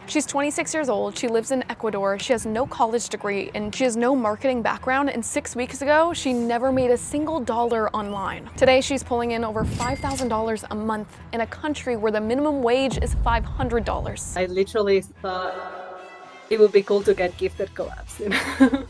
She's 26 years old, she lives in Ecuador, she has no college degree, and she has no marketing background, and 6 weeks ago, she never made a single dollar online. Today, she's pulling in over $5,000 a month in a country where the minimum wage is $500. I literally thought it would be cool to get gifted collabs, you know?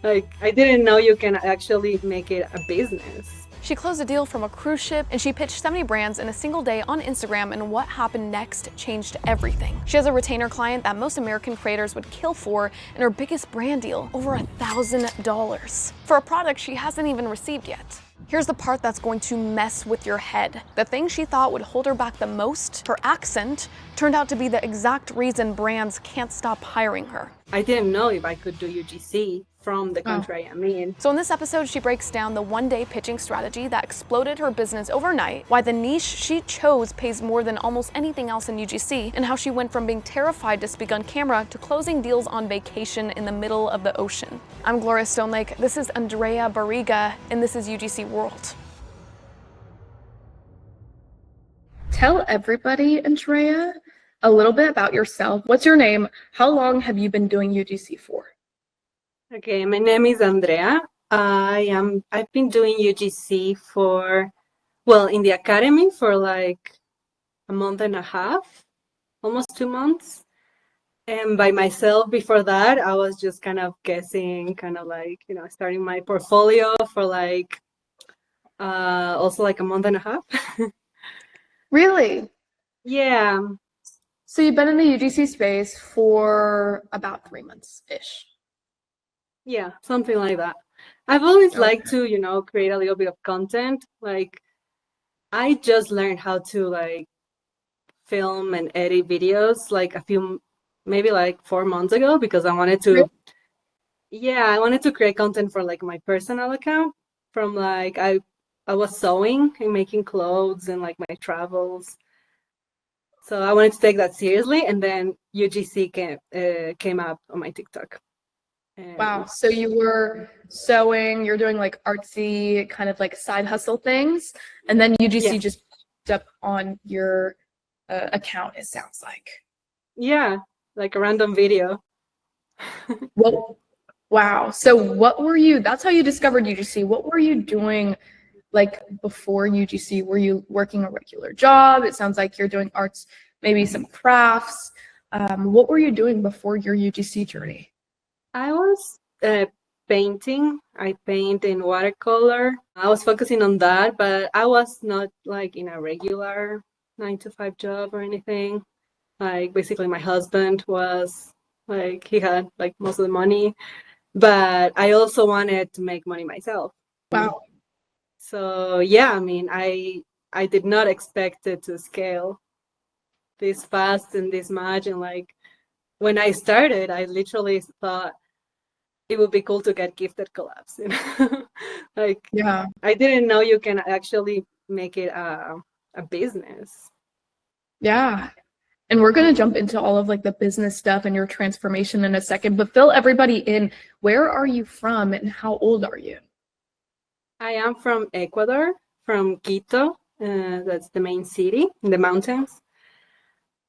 Like, I didn't know you can actually make it a business. She closed a deal from a cruise ship, and she pitched 70 brands in a single day on Instagram, and what happened next changed everything. She has a retainer client that most American creators would kill for, and her biggest brand deal, over $1,000, for a product she hasn't even received yet. Here's the part that's going to mess with your head. The thing she thought would hold her back the most, her accent, turned out to be the exact reason brands can't stop hiring her. I didn't know if I could do UGC from the country I'm in. So in this episode, she breaks down the one-day pitching strategy that exploded her business overnight, why the niche she chose pays more than almost anything else in UGC, and how she went from being terrified to speak on camera to closing deals on vacation in the middle of the ocean. I'm Gloria Stonelake, this is Andrea Barriga, and this is UGC World. Tell everybody, Andrea, a little bit about yourself. What's your name? How long have you been doing UGC for? Okay, my name is Andrea. I've been doing UGC in the academy for like a month and a half, almost 2 months. And by myself before that, I was just kind of guessing, kind of like, starting my portfolio for like, also like a month and a half. Really? Yeah. So you've been in the UGC space for about 3 months-ish. Yeah, something like that. I've always liked to, create a little bit of content. Like, I just learned how to like film and edit videos like maybe like 4 months ago, because I wanted to, I wanted to create content for like my personal account from like, I was sewing and making clothes and like my travels. So I wanted to take that seriously, and then UGC came up on my TikTok. Wow, so you were sewing, you're doing like artsy kind of like side hustle things, and then UGC just popped up on your account, it sounds like. Yeah, like a random video. Well, wow, so that's how you discovered UGC. What were you doing like before UGC? Were you working a regular job? It sounds like you're doing arts, maybe some crafts. What were you doing before your UGC journey? I was painting. I paint in watercolor. I was focusing on that, but I was not like in a regular 9-to-5 job or anything. Like basically my husband was like, he had like most of the money, but I also wanted to make money myself. Wow. So yeah, I mean, I did not expect it to scale this fast and this much. And like when I started, I literally thought it would be cool to get gifted collabs, Like, yeah, I didn't know you can actually make it a business. Yeah. And we're going to jump into all of like the business stuff and your transformation in a second, but fill everybody in. Where are you from and how old are you? I am from Ecuador, from Quito. That's the main city in the mountains.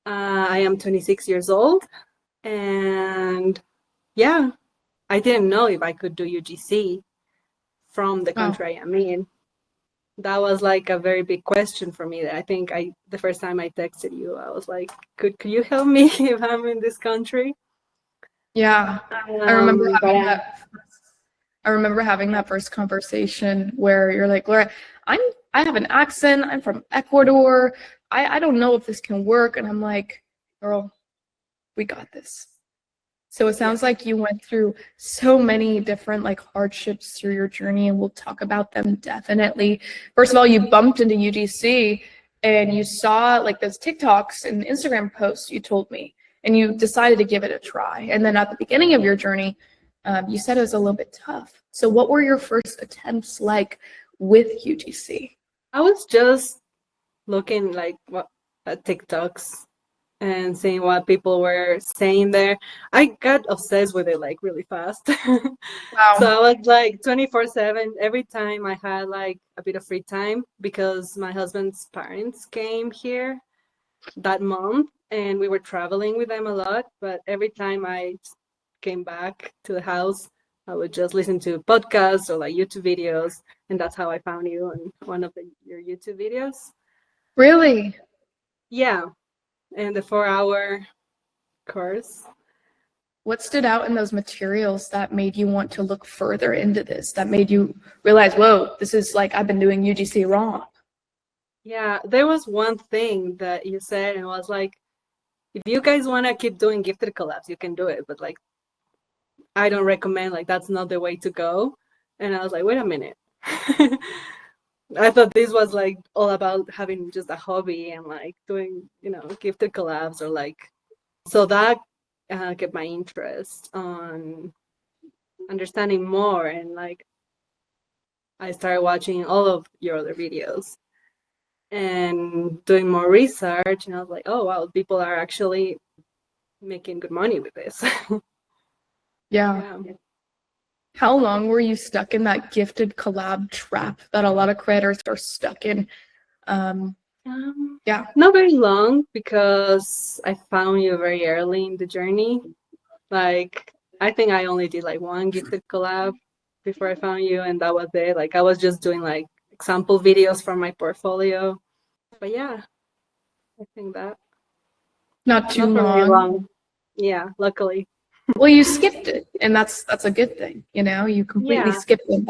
I am 26 years old, and yeah, I didn't know if I could do UGC from the country I'm in. That was like a very big question for me. That I think the first time I texted you, I was like, could you help me if I'm in this country? Yeah, I remember having that first conversation where you're like, Laura, I have an accent. I'm from Ecuador. I don't know if this can work. And I'm like, girl, we got this. So it sounds like you went through so many different like hardships through your journey, and we'll talk about them definitely. First of all, you bumped into UGC and you saw like those TikToks and Instagram posts you told me, and you decided to give it a try. And then at the beginning of your journey, you said it was a little bit tough. So what were your first attempts like with UGC? I was just looking like at TikToks and seeing what people were saying there. I got obsessed with it like really fast. Wow. So I was like 24/7 every time I had like a bit of free time, because my husband's parents came here that month, and we were traveling with them a lot. But every time I came back to the house, I would just listen to podcasts or like YouTube videos, and that's how I found you on one of your YouTube videos. Really? Yeah, and the 4-hour course. What stood out in those materials that made you want to look further into this, that made you realize, whoa, this is like I've been doing UGC wrong? Yeah, there was one thing that you said, and it was like, if you guys want to keep doing gifted collabs, you can do it, but like, I don't recommend, like, that's not the way to go. And I was like, wait a minute. I thought this was like all about having just a hobby and like doing, gifted collabs or like, so that kept my interest on understanding more. And like, I started watching all of your other videos and doing more research. And I was like, oh, wow, people are actually making good money with this. Yeah. Yeah. How long were you stuck in that gifted collab trap that a lot of creators are stuck in? Yeah. Not very long, because I found you very early in the journey. Like, I think I only did like one gifted collab before I found you, and that was it. Like, I was just doing like example videos from my portfolio. But yeah, I think that Not too not for very long. long. Yeah, luckily. Well, you skipped it, and that's a good thing, you know? You completely Yeah. skipped it.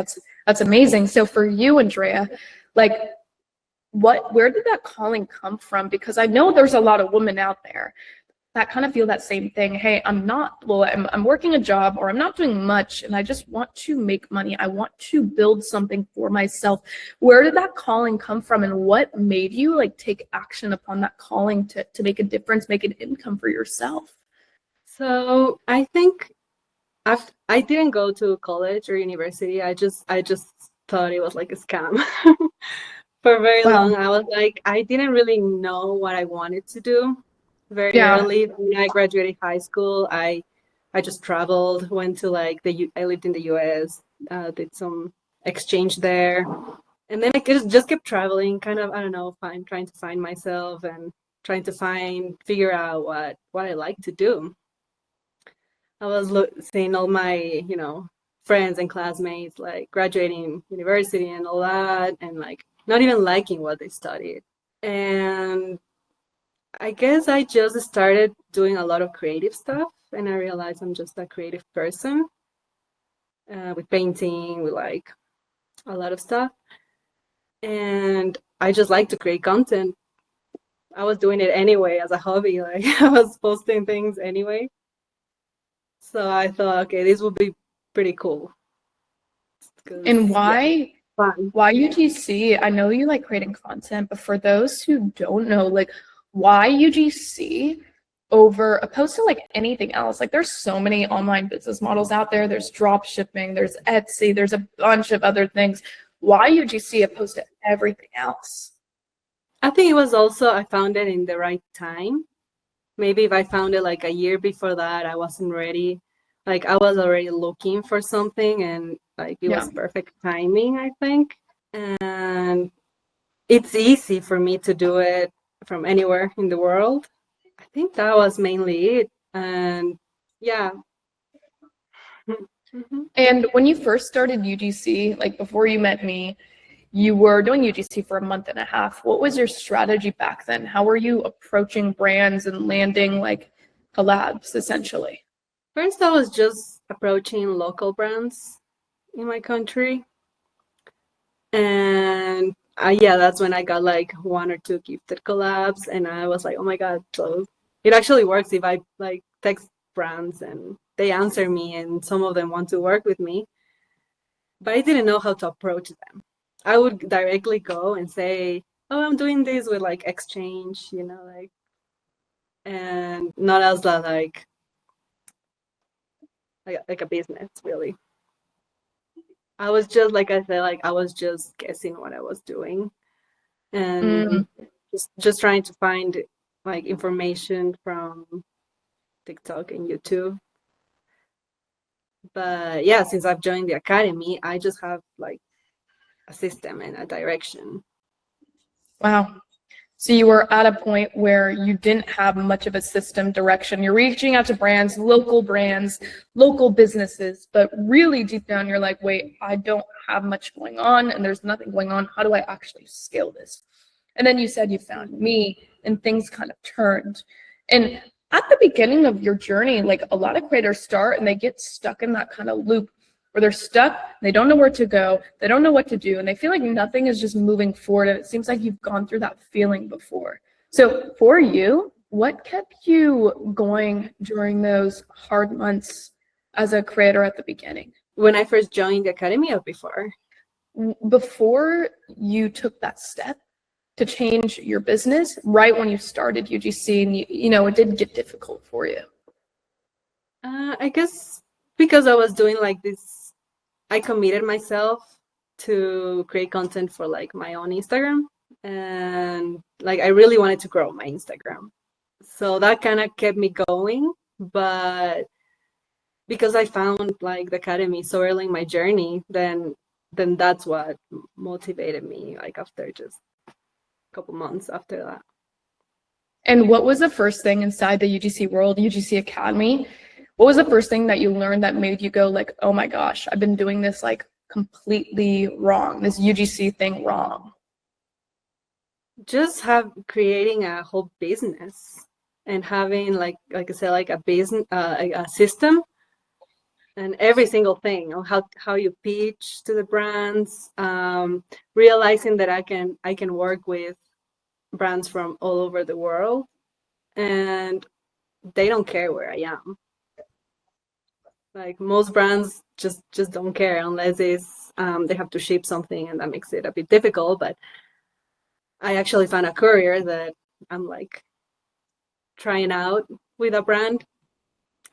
That's amazing. So for you, Andrea, like where did that calling come from? Because I know there's a lot of women out there that kind of feel that same thing. Hey, I'm working a job, or I'm not doing much, and I just want to make money. I want to build something for myself. Where did that calling come from, and what made you like take action upon that calling to make a difference, make an income for yourself? So I think I didn't go to college or university. I just thought it was like a scam. For very Wow. long, I was like, I didn't really know what I wanted to do. Very Yeah. early when I graduated high school, I just traveled, went to like I lived in the US, did some exchange there, and then I just kept traveling, kind of, I don't know, trying to find myself and trying to figure out what I like to do. I was seeing all my, friends and classmates like graduating university and all that, and like not even liking what they studied. And I guess I just started doing a lot of creative stuff, and I realized I'm just a creative person, with painting, with like a lot of stuff. And I just like to create content. I was doing it anyway as a hobby, like I was posting things anyway. So I thought, okay, this would be pretty cool. And Yeah, fun. why UGC? I know you like creating content, but for those who don't know, like why UGC over opposed to like anything else? Like there's so many online business models out there. There's drop shipping, there's Etsy, there's a bunch of other things. Why UGC opposed to everything else? I think it was also, I found it in the right time. Maybe if I found it like a year before that, I wasn't ready. Like I was already looking for something, and like it Yeah. was perfect timing, I think. And it's easy for me to do it from anywhere in the world. I think that was mainly it. And yeah. Mhm. And when you first started UGC, like before you met me, you were doing UGC for a month and a half. What was your strategy back then? How were you approaching brands and landing like collabs essentially? First, I was just approaching local brands in my country. And yeah, that's when I got like one or two gifted collabs, and I was like, oh my God, so it actually works if I like text brands and they answer me, and some of them want to work with me. But I didn't know how to approach them. I would directly go and say, oh, I'm doing this with like exchange, like, and not as like a business really. I was just, like I said, like I was just guessing what I was doing, and just trying to find like information from TikTok and YouTube. But yeah, since I've joined the academy, I just have like a system and a direction. Wow. So you were at a point where you didn't have much of a system direction. You're reaching out to brands, local businesses, but really deep down you're like, wait, I don't have much going on and there's nothing going on. How do I actually scale this? And then you said you found me and things kind of turned. And at the beginning of your journey, like a lot of creators start and they get stuck in that kind of loop where they're stuck, they don't know where to go, they don't know what to do, and they feel like nothing is just moving forward. And it seems like you've gone through that feeling before. So for you, what kept you going during those hard months as a creator at the beginning? When I first joined the academy or before? Before you took that step to change your business, right when you started UGC, and you know, it did get difficult for you. I guess because I was doing like this, I committed myself to create content for like my own Instagram, and like I really wanted to grow my Instagram. So that kind of kept me going. But because I found like the academy so early in my journey, then that's what motivated me, like after just a couple months after that. And what was the first thing inside the UGC world, UGC Academy? What was the first thing that you learned that made you go like, oh my gosh, I've been doing this like completely wrong, this UGC thing wrong? Just creating a whole business and having like I said, like a business, a system, and every single thing on how you pitch to the brands, realizing that I can work with brands from all over the world, and they don't care where I am. Like most brands just don't care unless it's they have to ship something, and that makes it a bit difficult. But I actually found a courier that I'm like trying out with a brand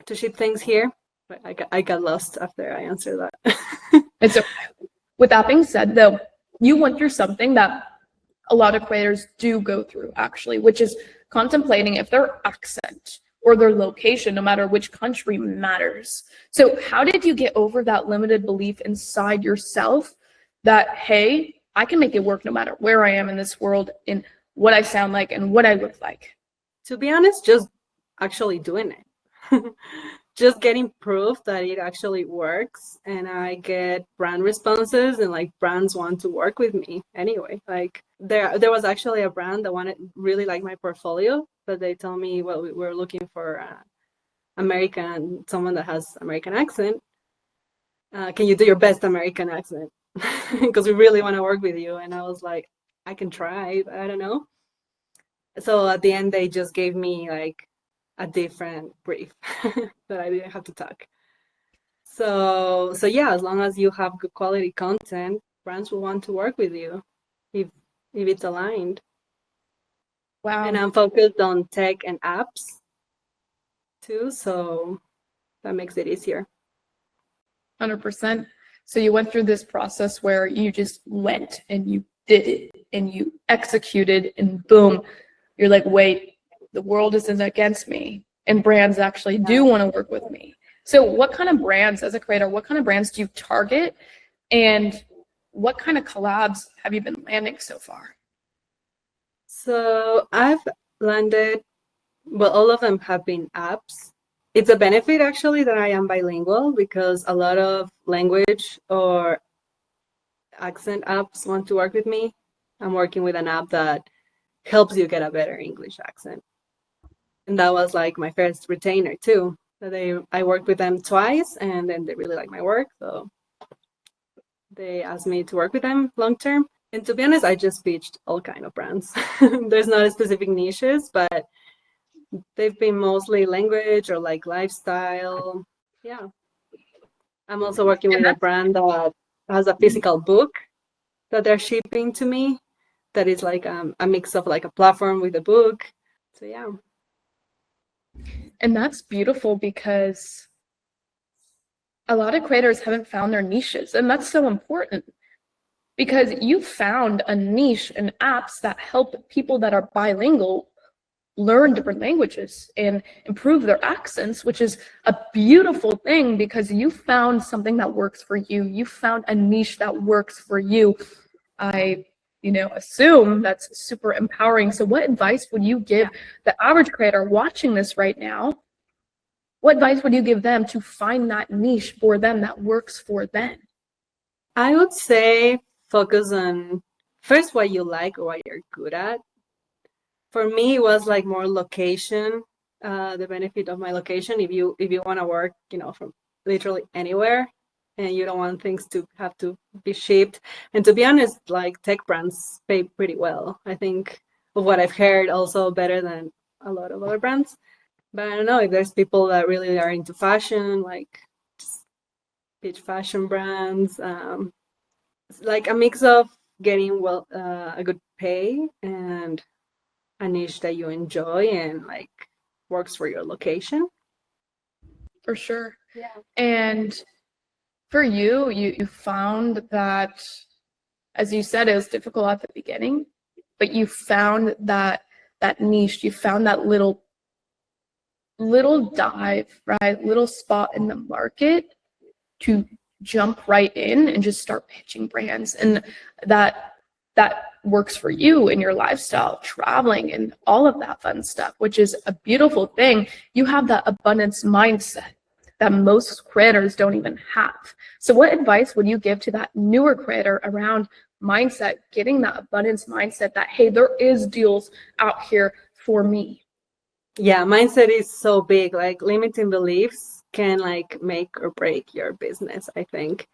to ship things here. But I got lost after I answered that. And so with that being said, though, you went through something that a lot of creators do go through, actually, which is contemplating if their accent or their location, no matter which country, matters. So how did you get over that limited belief inside yourself that, hey, I can make it work no matter where I am in this world, in what I sound like and what I look like? To be honest, just actually doing it. Just getting proof that it actually works, and I get brand responses, and like brands want to work with me anyway. Like there was actually a brand that really like my portfolio, but they told me, well, we're looking for someone that has American accent. Can you do your best American accent? Because we really want to work with you. And I was like, I can try, but I don't know. So at the end, they just gave me like a different brief that I didn't have to talk. So yeah, as long as you have good quality content, brands will want to work with you if it's aligned. Wow. And I'm focused on tech and apps too, so that makes it easier. 100%. So you went through this process where you just went and you did it and you executed, and boom, you're like, wait, the world isn't against me, and brands actually do want to work with me. So what kind of brands, as a creator, what kind of brands do you target, and what kind of collabs have you been landing so far? So I've landed, well, all of them have been apps. It's a benefit actually that I am bilingual, because a lot of language or accent apps want to work with me. I'm working with an app that helps you get a better English accent. And that was like my first retainer too. I worked with them twice, and then they really like my work, so they asked me to work with them long term. And to be honest, I just pitched all kind of brands. There's not a specific niches, but they've been mostly language or like lifestyle. Yeah. I'm also working with a brand that has a physical book that they're shipping to me, that is like a mix of like a platform with a book. So yeah. And that's beautiful, because a lot of creators haven't found their niches, and that's so important, because you found a niche in apps that help people that are bilingual learn different languages and improve their accents, which is a beautiful thing, because you found something that works for you. You found a niche that works for you. I assume that's super empowering. So what advice would you give the average creator watching this right now? What advice would you give them to find that niche for them that works for them? I would say focus on first what you like or what you're good at. For me, it was like more location, the benefit of my location. If you want to work, from literally anywhere, and you don't want things to have to be shipped. And to be honest, like tech brands pay pretty well. I think of what I've heard, also better than a lot of other brands. But I don't know if there's people that really are into fashion, like pitch fashion brands, like a mix of getting a good pay and a niche that you enjoy and like works for your location. For sure. Yeah. And for you found that, as you said, it was difficult at the beginning, but you found that niche, you found that little dive, right? Little spot in the market to jump right in and just start pitching brands. And that works for you in your lifestyle, traveling and all of that fun stuff, which is a beautiful thing. You have that abundance mindset that most creators don't even have. So what advice would you give to that newer creator around mindset, getting that abundance mindset that, hey, there is deals out here for me? Yeah, mindset is so big. Like limiting beliefs can like make or break your business, I think.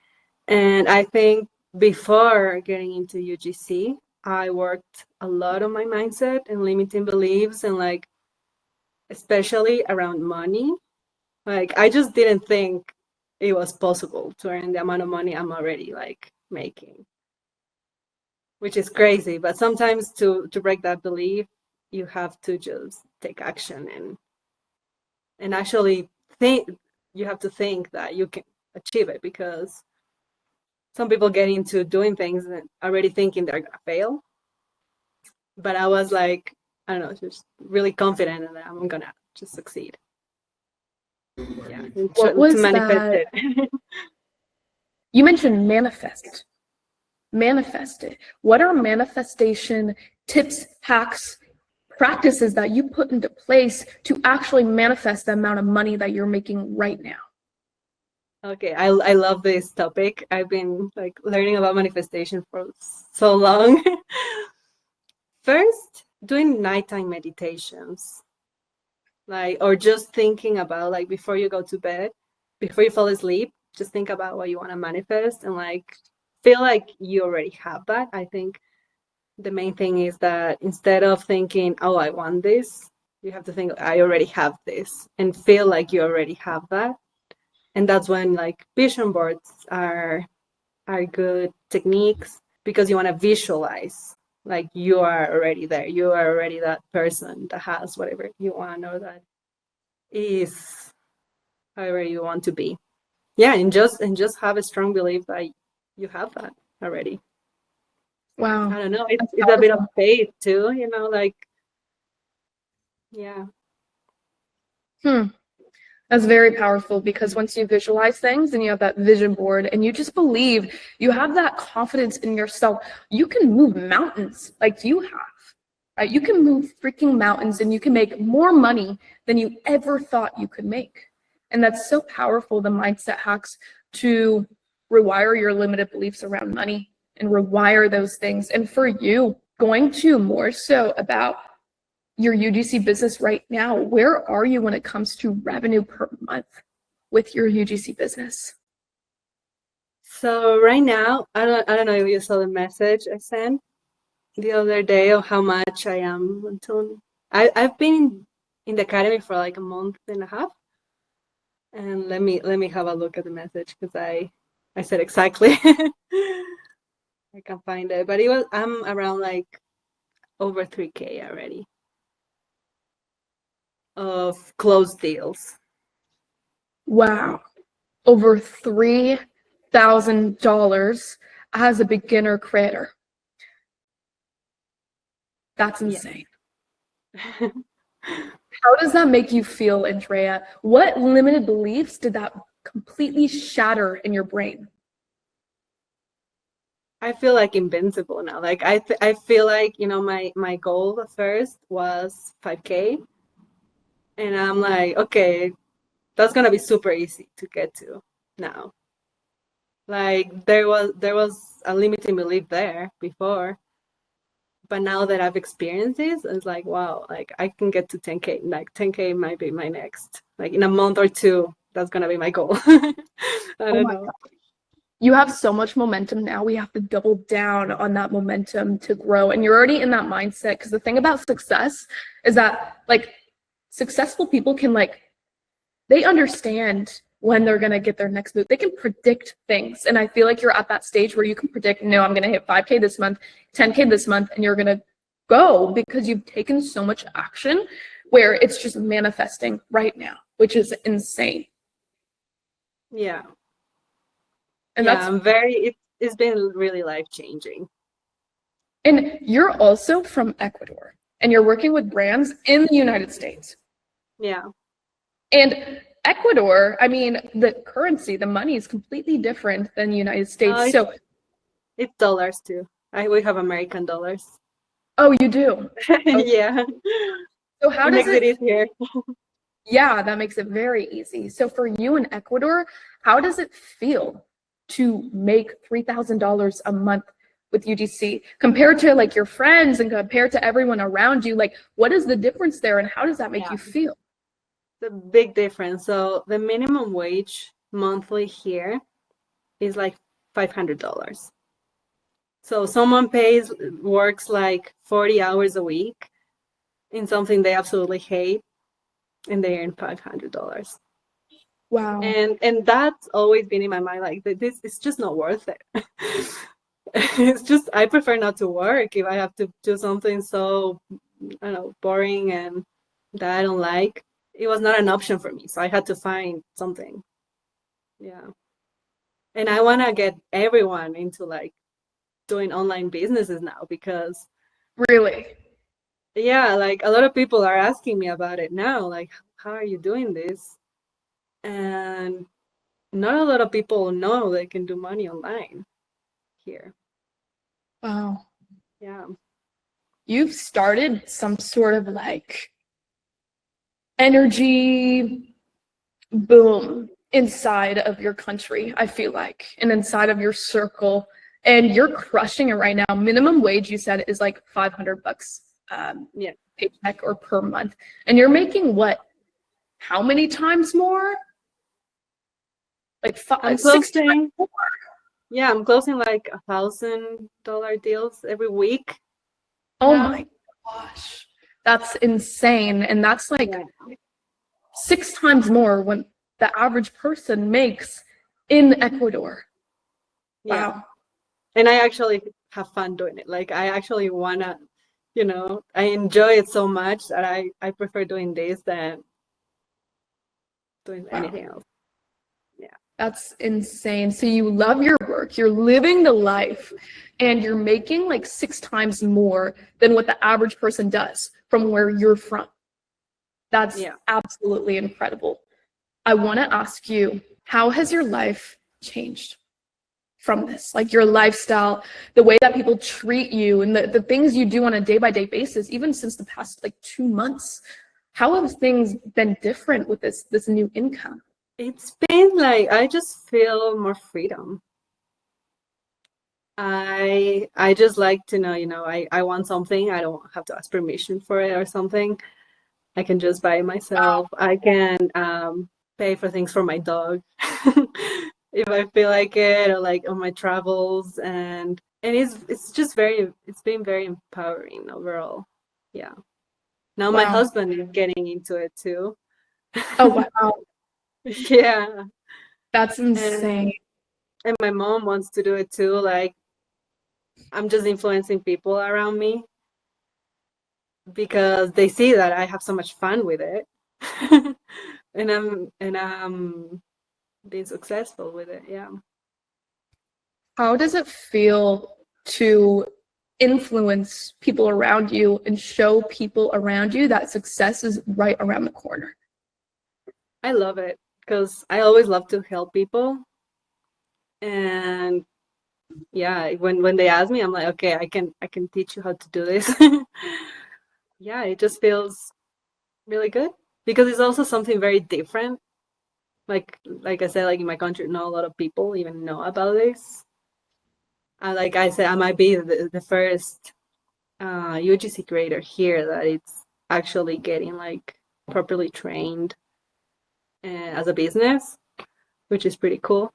And I think before getting into UGC, I worked a lot on my mindset and limiting beliefs and like especially around money. Like I just didn't think it was possible to earn the amount of money I'm already like making, which is crazy. But sometimes to break that belief, you have to just take action and actually think. You have to think that you can achieve it, because some people get into doing things and already thinking they're gonna fail. But I was like, I don't know, just really confident in that I'm gonna just succeed. Yeah, What was to manifest that? it. You mentioned manifest it. What are manifestation tips, hacks, practices that you put into place to actually manifest the amount of money that you're making right now? Okay, I love this topic. I've been like learning about manifestation for so long. First, doing nighttime meditations, like, or just thinking about like before you go to bed, before you fall asleep, just think about what you want to manifest and like feel like you already have that. I think the main thing is that instead of thinking, oh, I want this, you have to think, I already have this, and feel like you already have that. And that's when like vision boards are good techniques, because you want to visualize like you are already there. You are already that person that has whatever you want, or that is however you want to be. Yeah, and just have a strong belief that you have that already. Wow. I don't know. It's a bit of faith too, like, yeah. That's very powerful, because once you visualize things and you have that vision board and you just believe, you have that confidence in yourself, you can move mountains like you have, right? You can move freaking mountains and you can make more money than you ever thought you could make. And that's so powerful, the mindset hacks to rewire your limited beliefs around money and rewire those things. And for you, going to more so about your UGC business right now, where are you when it comes to revenue per month with your UGC business? So right now, I don't know if you saw the message I sent the other day of how much I am until I've been in the academy for like a month and a half. And let me have a look at the message, because I said exactly. I can find it, but I'm around like over 3K already of closed deals. Wow, over $3,000 as a beginner creator. That's insane. Yeah. How does that make you feel, Andrea? What limited beliefs did that completely shatter in your brain? I feel like invincible now. Like I feel like, you know, my goal at first was 5K, and I'm like, okay, that's gonna be super easy to get to now. Like there was a limiting belief there before, but now that I've experienced this, it's like, wow, like I can get to 10K. Like 10K might be my next. Like in a month or two, that's gonna be my goal. I Oh don't my know. God. You have so much momentum now. We have to double down on that momentum to grow. And you're already in that mindset. Because the thing about success is that, like, successful people can, like, they understand when they're going to get their next move. They can predict things. And I feel like you're at that stage where you can predict, no, I'm going to hit 5K this month, 10K this month, and you're going to go because you've taken so much action where it's just manifesting right now, which is insane. Yeah. And Yeah, it's been really life changing. and you're also from Ecuador and you're working with brands in the United States. Yeah. And Ecuador, I mean, the currency, the money is completely different than the United States. Uh, So, it's dollars too. We have American dollars. oh, you do. Okay. Yeah. So how It does makes it it, easier. yeah, that makes it very easy. So for you in Ecuador, how does it feel to make $3,000 a month with UGC compared to like your friends and compared to everyone around you? Like, what is the difference there and how does that make Yeah. you feel? It's a big difference. So the minimum wage monthly here is like $500. So someone works like 40 hours a week in something they absolutely hate, and they earn $500. Wow. And that's always been in my mind, like this is just not worth it. It's just I prefer not to work if I have to do something so, I don't know, boring and that I don't like. It was not an option for me, so I had to find something. Yeah. And I want to get everyone into like doing online businesses now because Really? yeah, like a lot of people are asking me about it now, like how are you doing this? And not a lot of people know they can do money online here. Wow. Yeah. You've started some sort of like energy boom inside of your country, I feel like, and inside of your circle. And you're crushing it right now. Minimum wage, you said, is like $500 Yeah. paycheck or per month. And you're making what? How many times more? Like I'm 6 times closing, more. yeah, I'm closing like $1,000 deals every week Oh now. my gosh. That's insane. And that's like Yeah. 6 times more when the average person makes in Ecuador. Yeah. Wow. And I actually have fun doing it. Like I actually wanna, I enjoy it so much that I prefer doing this than doing Wow. anything else. Yeah. That's insane. So you love your work, you're living the life, and you're making like 6 times more than what the average person does from where you're from. That's Yeah. absolutely incredible. I want to ask you, how has your life changed from this? Like your lifestyle, the way that people treat you, and the things you do on a day-by-day basis, even since the past like 2 months. How have things been different with this new income? It's been like I just feel more freedom. I just like to know, I want something. I don't have to ask permission for it or something. I can just buy it myself. I can pay for things for my dog if I feel like it, or like on my travels, and it's been very empowering overall. Yeah. Now my Wow. husband is getting into it too. Oh, wow. Yeah. That's And insane. and my mom wants to do it too. Like I'm just influencing people around me because they see that I have so much fun with it. And I'm being successful with it. Yeah. How does it feel to influence people around you and show people around you that success is right around the corner? I love it because I always love to help people. And yeah, when they ask me, I'm like, okay, I can teach you how to do this. Yeah, it just feels really good because it's also something very different. Like I said, like in my country, not a lot of people even know about this. Like I said, I might be the first UGC creator here that it's actually getting like properly trained as a business, which is pretty cool.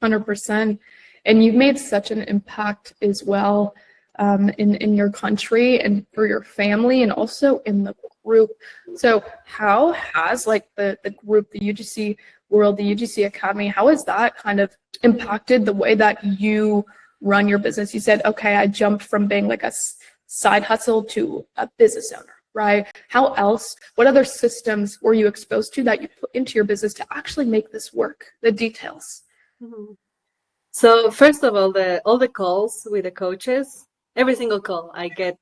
100%. And you've made such an impact as well, in your country and for your family and also in the group. So how has like the group, the UGC world, the UGC Academy, how has that kind of impacted the way that you run your business? You said, okay, I jumped from being like a side hustle to a business owner, right? How else, what other systems were you exposed to that you put into your business to actually make this work, the details? Mhm. So first of all the calls with the coaches, every single call, I get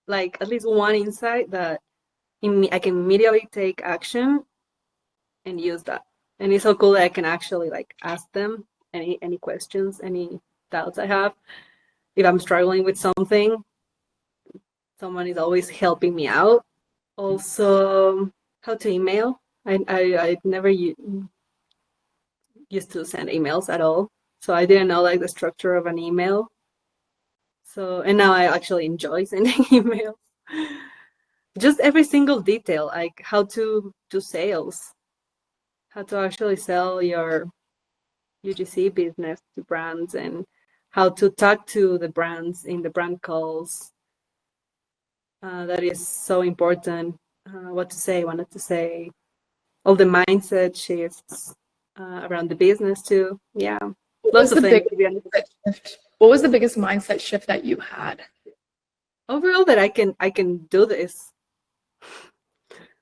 like at least one insight that I can immediately take action and use that. And it's so cool that I can actually like ask them any questions, any doubts I have. If I'm struggling with something, someone is always helping me out. Also, how to email. I never used to send emails at all, so I didn't know like the structure of an email. So and now I actually enjoy sending emails. Just every single detail, like how to do sales, how to actually sell your UGC business to brands, and how to talk to the brands in the brand calls. That is so important. What to say, what not to say, all the mindset shifts around the business too. Yeah, What lots was of the things biggest to be honest. mindset shift? What was the biggest mindset shift that you had? Overall, that I can do this.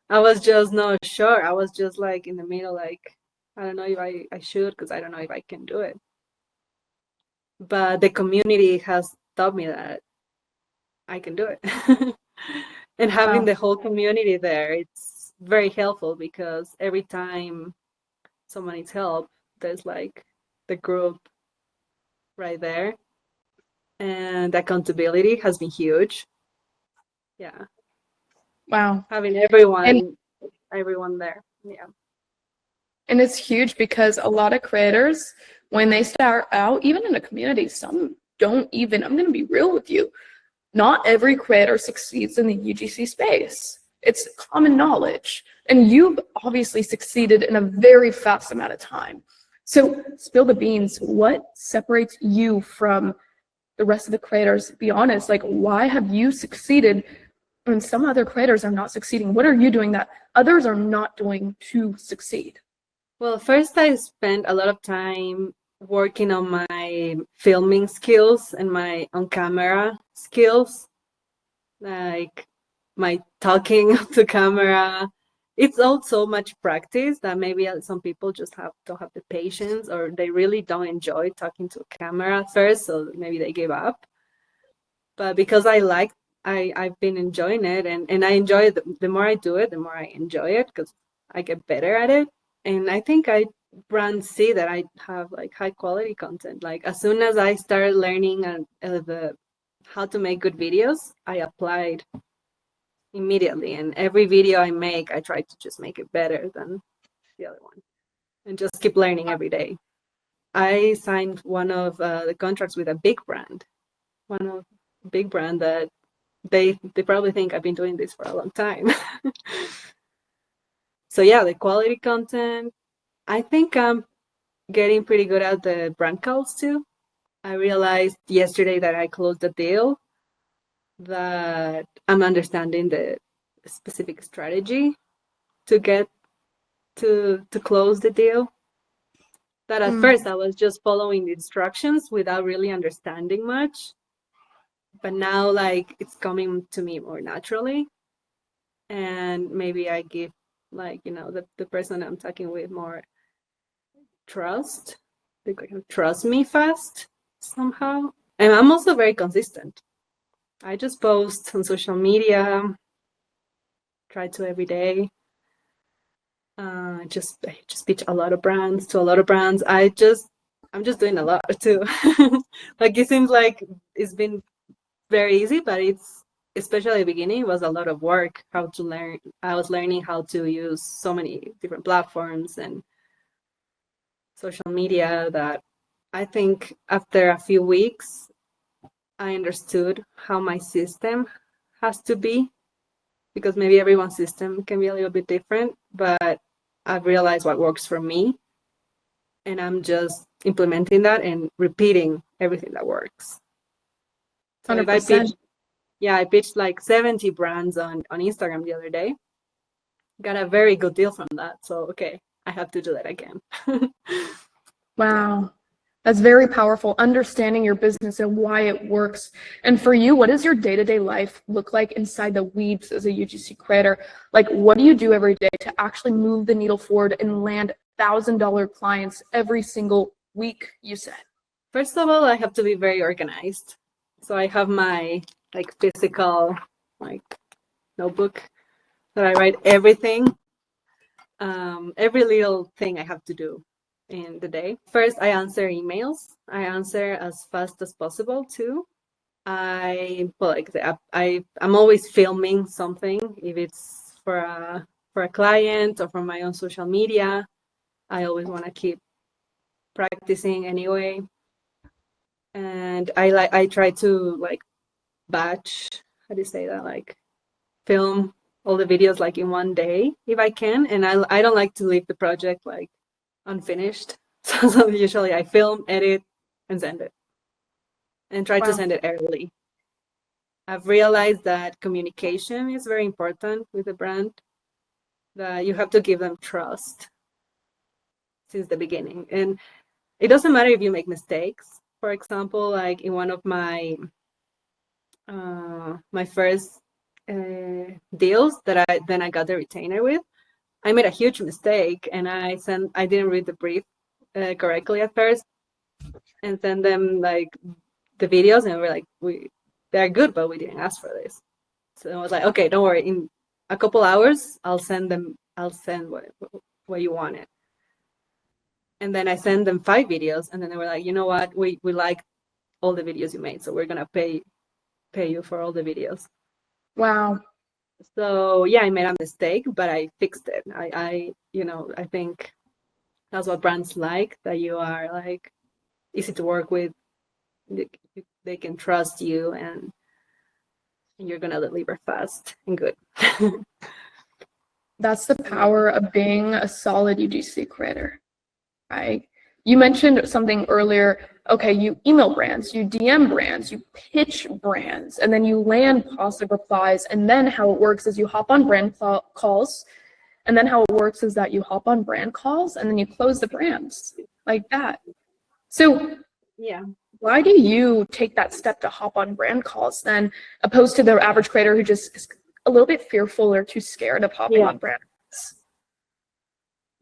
I was just not sure. I was just like in the middle, like I don't know if I should because I don't know if I can do it. But the community has taught me that I can do it. And having Wow. the whole community there, it's very helpful because every time someone needs help, there's like the group right there. And accountability has been huge. Yeah. Wow. Having And everyone there. Yeah. and it's huge because a lot of creators, when they start out, even in a community, some don't even, I'm going to be real with you, not every creator succeeds in the UGC space. It's common knowledge. And you've obviously succeeded in a very fast amount of time. So spill the beans. What separates you from the rest of the creators? Be honest, like why have you succeeded when some other creators are not succeeding? What are you doing that others are not doing to succeed? Well, first I spent a lot of time working on my filming skills and my on camera skills, like my talking to camera. It's all so much practice that maybe some people just don't have the patience, or they really don't enjoy talking to a camera at first, so maybe they give up. But because I've been enjoying it, and I enjoy it. The more I do it, the more I enjoy it because I get better at it. And I think brands see that I have like high quality content. Like as soon as I started learning the how to make good videos, I applied immediately. And every video I make, I try to just make it better than the other one, and just keep learning every day. I signed one of the contracts with a big brand, one of big brand that they probably think I've been doing this for a long time. So yeah, the quality content. I think I'm getting pretty good at the brand calls too. I realized yesterday that I closed the deal that I'm understanding the specific strategy to get to close the deal. That at Mm. first I was just following the instructions without really understanding much. But now like it's coming to me more naturally. And maybe I give like, the person I'm talking with more trust. They can trust me fast somehow. And I'm also very consistent. I just post on social media, try to every day. I just pitch a lot of brands to a lot of brands. I just I'm just doing a lot too. Like it seems like it's been very easy, but it's especially at the beginning it was a lot of work. How to learn? I was learning how to use so many different platforms and social media that I think after a few weeks I understood how my system has to be, because maybe everyone's system can be a little bit different, but I've realized what works for me, and I'm just implementing that and repeating everything that works. So if I 100%. I pitched like 70 brands on Instagram the other day. Got a very good deal from that. So, okay, I have to do that again. Wow. That's very powerful, understanding your business and why it works. And for you, what does your day-to-day life look like inside the weeds as a UGC creator? Like, what do you do every day to actually move the needle forward and land $1,000 clients every single week, you said? First of all, I have to be very organized. So I have my like physical like notebook that I write everything, every little thing I have to do in the day. First, I answer emails. I answer as fast as possible too. I'm always filming something, if it's for a client or for my own social media. I always want to keep practicing anyway. And I try to like batch, how do you say that, like film all the videos like in one day if I can. And I don't like to leave the project like unfinished. So usually I film, edit, and send it, and try to send it early. I've realized that communication is very important with a brand, that you have to give them trust since the beginning. And it doesn't matter if you make mistakes. For example, like in one of my my first deals that I got the retainer with, I made a huge mistake, and I didn't read the brief correctly at first, and sent them like the videos, and we're like, they're good, but we didn't ask for this. So I was like, okay, don't worry. In a couple hours, I'll send what you wanted. And then I sent them 5 videos, and then they were like, you know what, we like all the videos you made, so we're gonna pay you for all the videos. Wow. So yeah, I made a mistake, but I fixed it. I think that's what brands like, that you are like easy to work with. They can trust you, and you're gonna deliver fast and good. That's the power of being a solid UGC creator, right? You mentioned something earlier. Okay, you email brands, you DM brands, you pitch brands, and then you land positive replies. And then how it works is you hop on brand calls. And then how it works is that you hop on brand calls and then you close the brands like that. So yeah, why do you take that step to hop on brand calls then, opposed to the average creator who just is a little bit fearful or too scared of hopping on brand calls?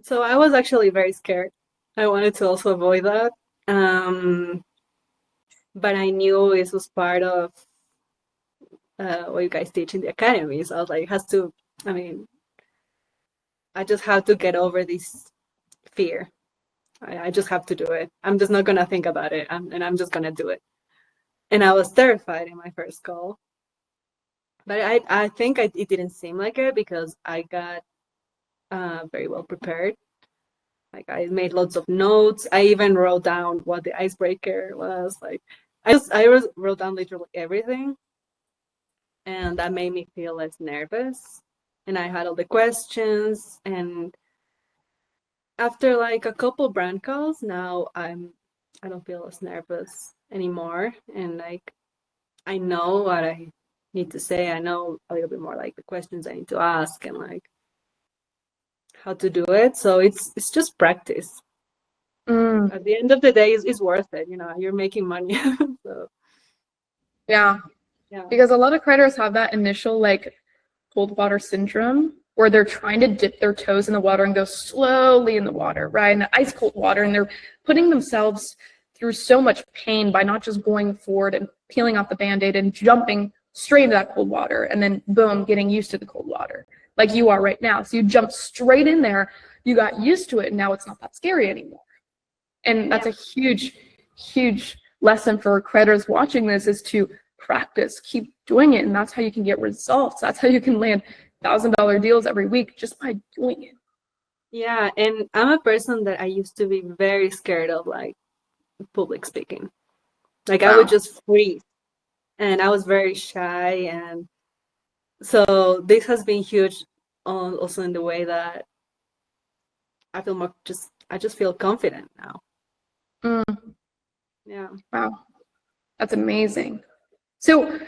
So I was actually very scared. I wanted to also avoid that. But I knew this was part of what you guys teach in the academy. So I was like, I just have to get over this fear. I just have to do it. I'm just not going to think about it, and I'm just going to do it. And I was terrified in my first call. But I think it didn't seem like it, because I got very well prepared. Like I made lots of notes. I even wrote down what the icebreaker was. Like I wrote down literally everything, and that made me feel less nervous. And I had all the questions, and after like a couple brand calls, now I don't feel as nervous anymore, and like I know what I need to say. I know a little bit more like the questions I need to ask, and like how to do it. So it's just practice. At the end of the day, it's worth it. You're making money. So Yeah, because a lot of creators have that initial like cold water syndrome, where they're trying to dip their toes in the water and go slowly in the water, right? In the ice cold water, and they're putting themselves through so much pain by not just going forward and peeling off the Band-Aid and jumping straight into that cold water, and then boom, getting used to the cold water like you are right now. So you jump straight in there, you got used to it, and now it's not that scary anymore. And that's a huge lesson for creators watching this, is to practice, keep doing it. And that's how you can get results. That's how you can land $1,000 deals every week, just by doing it. Yeah, and I'm a person that I used to be very scared of like public speaking. Like I would Wow. just freeze, and I was very shy, and so this has been huge also in the way that I feel more I just feel confident now. Yeah. Wow. That's amazing. So,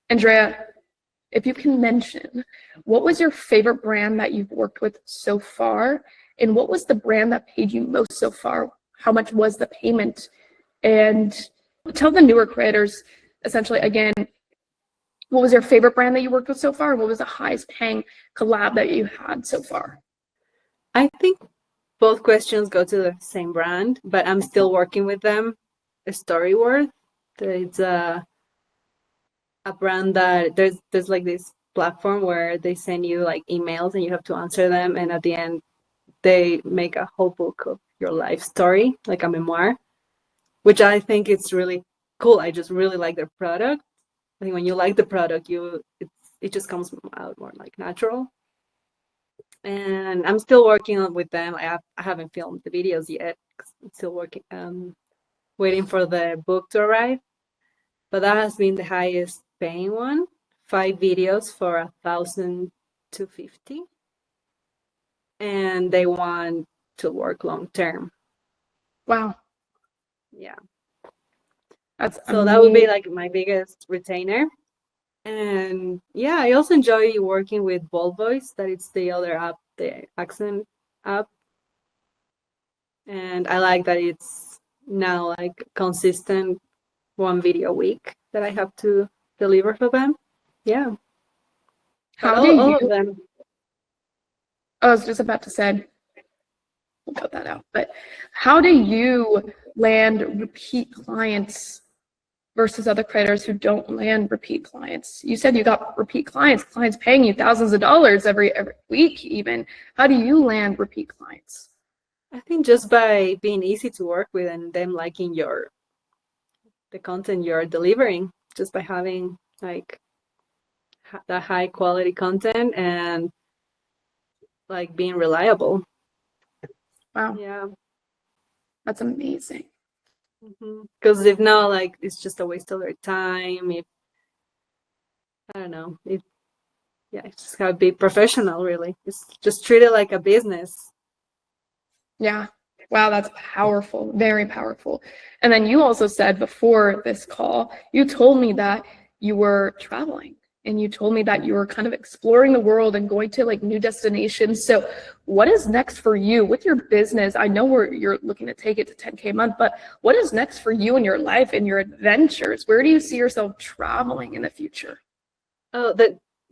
Andrea, if you can mention, what was your favorite brand that you've worked with so far? And what was the brand that paid you most so far? How much was the payment? And tell the newer creators, essentially, again, what was your favorite brand that you worked with so far? And what was the highest paying collab that you had so far? I think both questions go to the same brand, but I'm still working with them. Storyworth. It's a brand that there's like this platform where they send you like emails and you have to answer them, and at the end they make a whole book of your life story, like a memoir, which I think it's really cool. I just really like their product. I think when you like the product, it just comes out more like natural. And I'm still working with them. I haven't filmed the videos yet. I'm still working, waiting for the book to arrive. But that has been the highest paying one. 5 videos for 1,250, and they want to work long term. Wow. Yeah. That's So that would be like my biggest retainer. And yeah, I also enjoy working with Bold Voice. That it's the other app, the accent app. And I like that it's now like consistent 1 video a week that I have to deliver for them. Yeah. But How do all of you, them. I was just about to say, we'll cut that out, but how do you land repeat clients versus other creators who don't land repeat clients? You said you got repeat clients paying you thousands of dollars every week even. How do you land repeat clients? I think just by being easy to work with and them liking the content you're delivering, just by having like the high quality content and like being reliable. Wow. Yeah. That's amazing. Because if not, like it's just a waste of their time. If I don't know, if yeah, it's just gotta be professional. Really, it's just treat it like a business. Yeah. Wow, that's powerful. Very powerful. And then you also said before this call, you told me that you were traveling, and you told me that you were kind of exploring the world and going to like new destinations. So what is next for you with your business? I know you're looking to take it to 10K a month, but what is next for you in your life and your adventures? Where do you see yourself traveling in the future? Oh,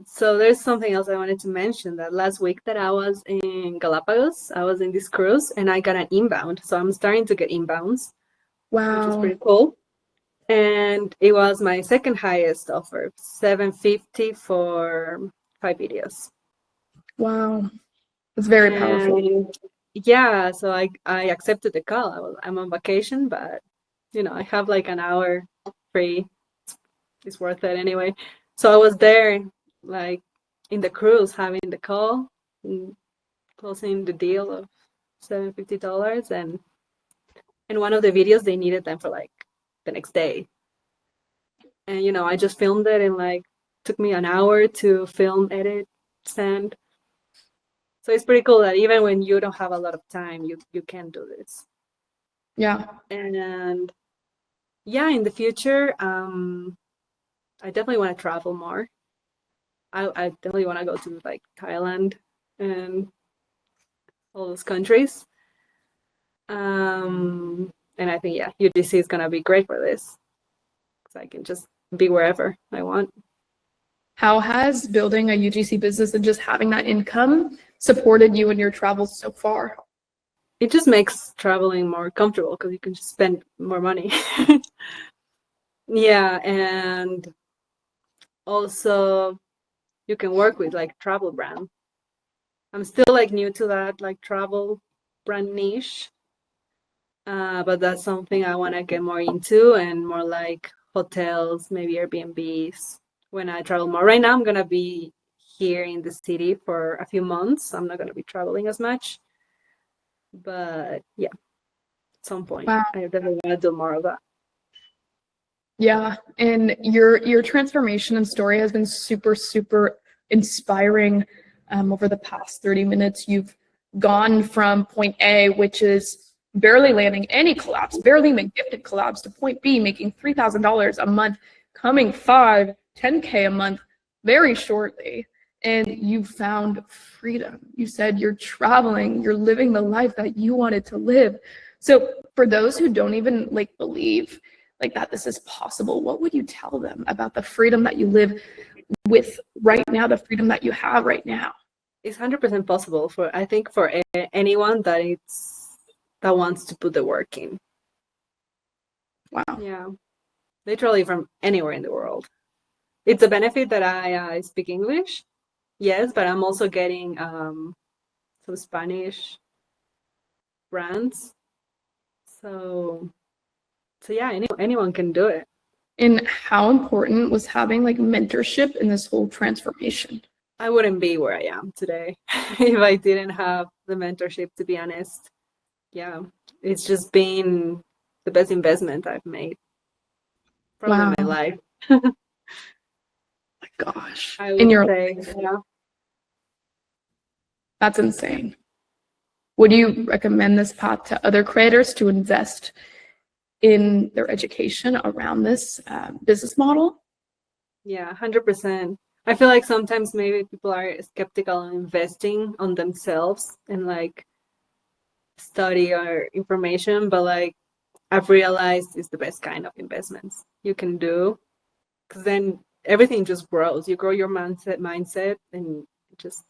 so there's something else I wanted to mention. That last week that I was in Galapagos, I was in this cruise and I got an inbound. So I'm starting to get inbounds, which is Wow. pretty cool. And it was my second highest offer, 750 for 5 videos. Wow. It's very powerful. And yeah, so I accepted the call. I'm on vacation, but I have like an hour free. It's worth it anyway. So I was there, like in the cruise, having the call, and closing the deal of $750, and in one of the videos they needed them for like the next day. And I just filmed it, and like took me an hour to film, edit, send. So it's pretty cool that even when you don't have a lot of time, you can do this. Yeah. And yeah, in the future, I definitely want to travel more. I definitely want to go to like Thailand and all those countries. And I think UGC is gonna be great for this, because I can just be wherever I want. How has building a UGC business and just having that income supported you in your travels so far? It just makes traveling more comfortable because you can just spend more money. Yeah, and also you can work with like travel brand. I'm still like new to that like travel brand niche. But that's something I want to get more into, and more like hotels, maybe Airbnbs when I travel more. Right now, I'm going to be here in the city for a few months. I'm not going to be traveling as much. But yeah, at some point, Wow. I definitely want to do more of that. Yeah, and your transformation and story has been super, super inspiring. Over the past 30 minutes, you've gone from point A, which is barely landing any collabs, barely even gifted collabs, to point B, making $3,000 a month, coming 10K a month very shortly. And you found freedom. You said you're traveling, you're living the life that you wanted to live. So for those who don't even like believe like that this is possible, what would you tell them about the freedom that you live with right now, the freedom that you have right now? It's 100% possible for, I think, for anyone that wants to put the work in. Wow. Yeah, literally from anywhere in the world. It's a benefit that I speak English, yes, but I'm also getting some Spanish brands. So yeah, anyone can do it. And how important was having like mentorship in this whole transformation? I wouldn't be where I am today if I didn't have the mentorship, to be honest. Yeah, it's just been the best investment I've made probably in my life. My gosh. I would In your say, life. yeah. That's insane. Would you recommend this path to other creators to invest in their education around this business model? Yeah, 100%. I feel like sometimes maybe people are skeptical on investing on themselves and like study or information, but like I've realized it's the best kind of investments you can do, because then everything just grows. You grow your mindset, and just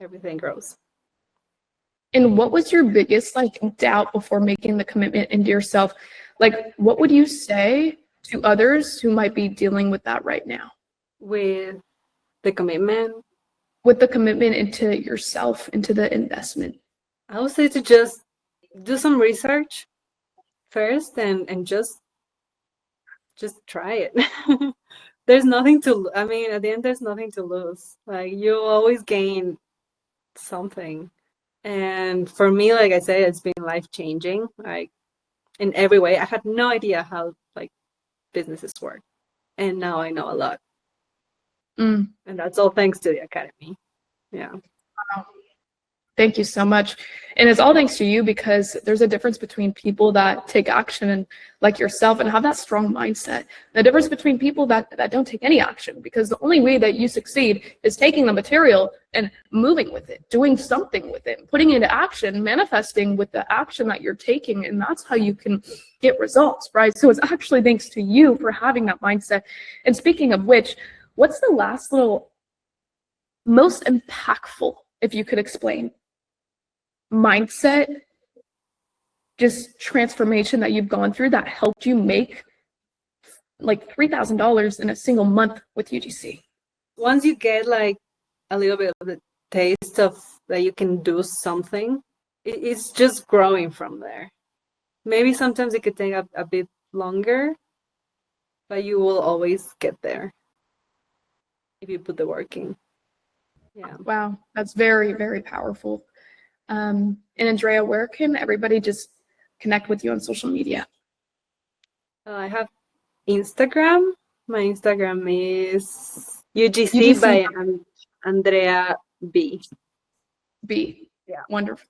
everything grows. And what was your biggest like doubt before making the commitment into yourself? Like, what would you say to others who might be dealing with that right now? With the commitment? With the commitment into yourself, into the investment? I would say to just do some research first, and just try it. There's nothing to, I mean, at the end, there's nothing to lose. Like, you always gain something. And for me, like I said, it's been life-changing, like in every way. I had no idea how like businesses work, and now I know a lot. And that's all thanks to the academy. Yeah. Wow. Thank you so much. And it's all thanks to you, because there's a difference between people that take action and like yourself and have that strong mindset. The difference between people that don't take any action, because the only way that you succeed is taking the material and moving with it, doing something with it, putting it into action, manifesting with the action that you're taking. And that's how you can get results, right? So it's actually thanks to you for having that mindset. And speaking of which, what's the last little most impactful, if you could explain, mindset, just transformation that you've gone through that helped you make like $3,000 in a single month with UGC? Once you get like a little bit of the taste of that you can do something, it's just growing from there. Maybe sometimes it could take a bit longer, but you will always get there if you put the work in. Yeah. Wow, that's very, very powerful. And Andrea, where can everybody just connect with you on social media? I have Instagram. My Instagram is UGC by Andrea B. Yeah. Wonderful.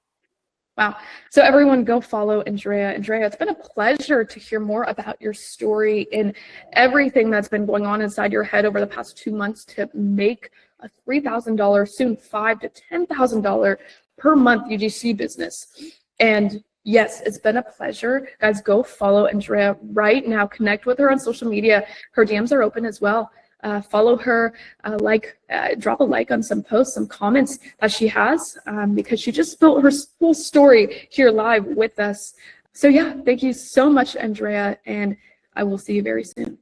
Wow. So everyone go follow Andrea. Andrea, it's been a pleasure to hear more about your story and everything that's been going on inside your head over the past 2 months to make a $3,000, soon $5,000 to $10,000 per month UGC business. And yes, it's been a pleasure. Guys, go follow Andrea right now. Connect with her on social media. Her DMs are open as well. Follow her, drop a like on some posts, some comments that she has, because she just built her whole story here live with us. So yeah, thank you so much, Andrea, and I will see you very soon.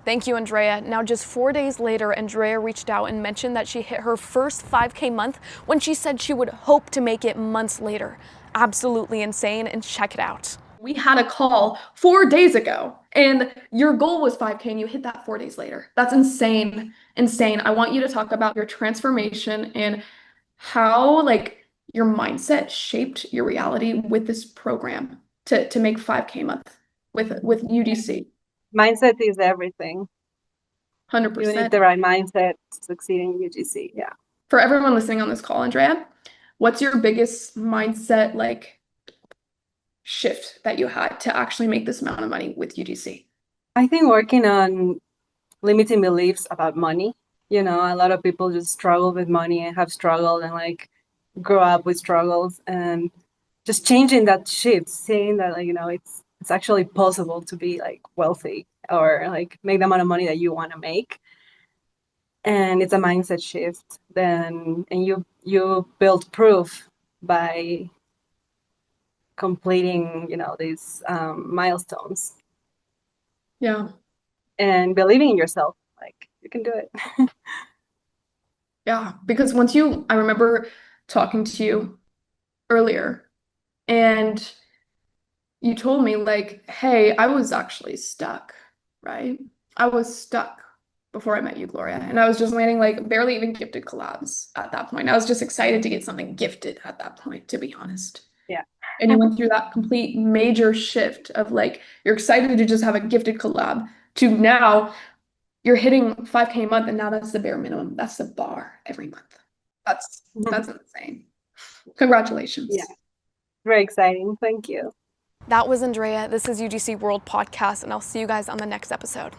Thank you, Andrea. Now, just 4 days later, Andrea reached out and mentioned that she hit her first 5K month when she said she would hope to make it months later. Absolutely insane, and check it out. We had a call 4 days ago, and your goal was 5K, and you hit that 4 days later. That's insane, insane. I want you to talk about your transformation and how, like, your mindset shaped your reality with this program to make 5K month with UDC. Mindset is everything. 100%. You need the right mindset to succeed in UGC. Yeah. For everyone listening on this call, Andrea, what's your biggest mindset like shift that you had to actually make this amount of money with UGC? I think working on limiting beliefs about money. You know, a lot of people just struggle with money and have struggled and like grow up with struggles, and just changing that shift, saying that, like, you know, it's actually possible to be like wealthy or like make the amount of money that you want to make. And it's a mindset shift. Then, and you build proof by completing, you know, these milestones. Yeah. And believing in yourself, like you can do it. Yeah, because I remember talking to you earlier, and you told me like, hey, I was actually stuck, right? I was stuck before I met you, Gloria, and I was just landing like barely even gifted collabs at that point. I was just excited to get something gifted at that point, to be honest. Yeah. And you went through that complete major shift of like, you're excited to just have a gifted collab to now you're hitting 5K a month, and now that's the bare minimum. That's the bar every month. That's insane. Congratulations. Yeah. Very exciting. Thank you. That was Andrea. This is UGC World Podcast, and I'll see you guys on the next episode.